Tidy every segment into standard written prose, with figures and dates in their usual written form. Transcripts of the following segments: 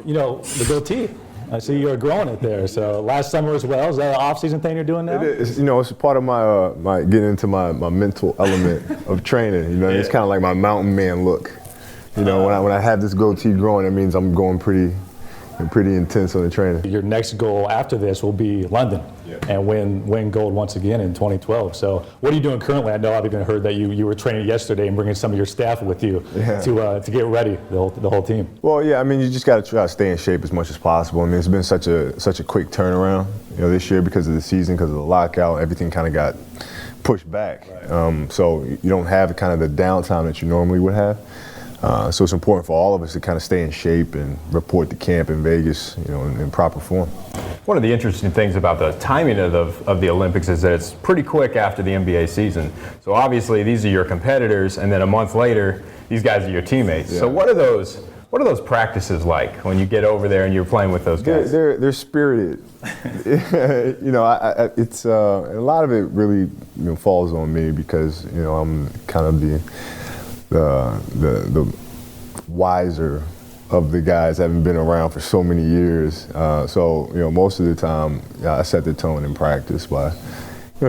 You know, the goatee. I see you're growing it there. So last summer as well. Is that an off-season thing you're doing now? It is. You know, it's part of my getting into my mental element of training. You know, it's kind of like my mountain man look. You know, when I have this goatee growing, it means I'm going pretty intense on the training. Your next goal after this will be London and win gold once again in 2012. So what are you doing currently? I know I've even heard that you were training yesterday and bringing some of your staff with you to get ready, the whole team. Well, yeah, I mean, you just got to try to stay in shape as much as possible. I mean, it's been such a quick turnaround, you know, this year because of the season, because of the lockout, everything kind of got pushed back. Right. So you don't have kind of the downtime that you normally would have. So it's important for all of us to kind of stay in shape and report to camp in Vegas, you know, in proper form. One of the interesting things about the timing of the Olympics is that it's pretty quick after the NBA season. So obviously these are your competitors, and then a month later, these guys are your teammates. Yeah. So what are those practices like when you get over there and you're playing with those guys? They're spirited. You know, it's a lot of it really falls on me because I'm kind of the wiser of the guys, having been around for so many years. So most of the time I set the tone in practice by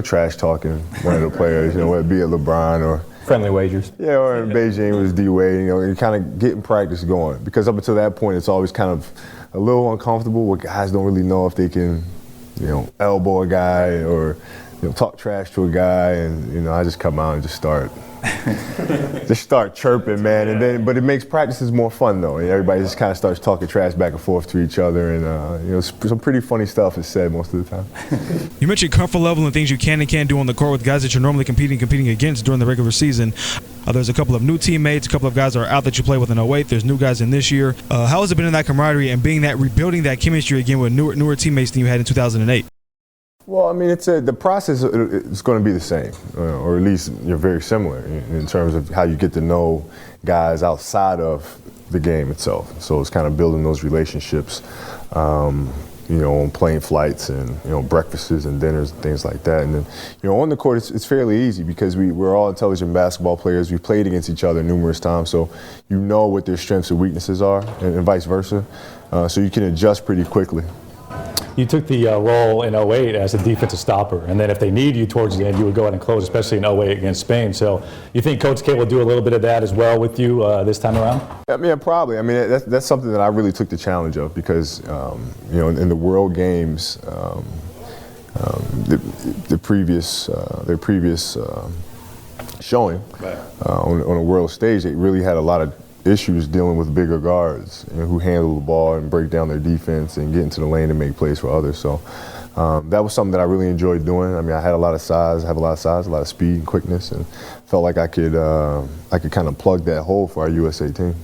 trash talking one of the players, whether it be at LeBron or friendly wagers. Yeah, or in Beijing was D-Wade, and kind of getting practice going. Because up until that point, it's always kind of a little uncomfortable where guys don't really know if they can, elbow a guy or talk trash to a guy, and I just come out and just start chirping, man. And but it makes practices more fun though. And everybody just kind of starts talking trash back and forth to each other, and some pretty funny stuff is said most of the time. You mentioned comfort level and things you can and can't do on the court with guys that you're normally competing against during the regular season. There's a couple of new teammates, a couple of guys that are out that you play with in 08. There's new guys in this year. How has it been in that camaraderie and rebuilding that chemistry again with newer teammates than you had in 2008? Well, I mean, the process is going to be the same, or at least you're very similar in terms of how you get to know guys outside of the game itself. So it's kind of building those relationships, on plane flights and breakfasts and dinners and things like that. And then, on the court, it's fairly easy because we're all intelligent basketball players. We've played against each other numerous times, so you know what their strengths and weaknesses are, and vice versa. So you can adjust pretty quickly. You took the role in 08 as a defensive stopper, and then if they need you towards the end, you would go ahead and close, especially in 08 against Spain. So you think Coach K will do a little bit of that as well with you this time around? I mean, probably. I mean, that's something that I really took the challenge of because, in the World Games, their previous showing on a world stage, they really had a lot of issues dealing with bigger guards who handle the ball and break down their defense and get into the lane and make plays for others. So that was something that I really enjoyed doing. I mean, I had a lot of size, a lot of speed and quickness, and felt like I could kind of plug that hole for our USA team.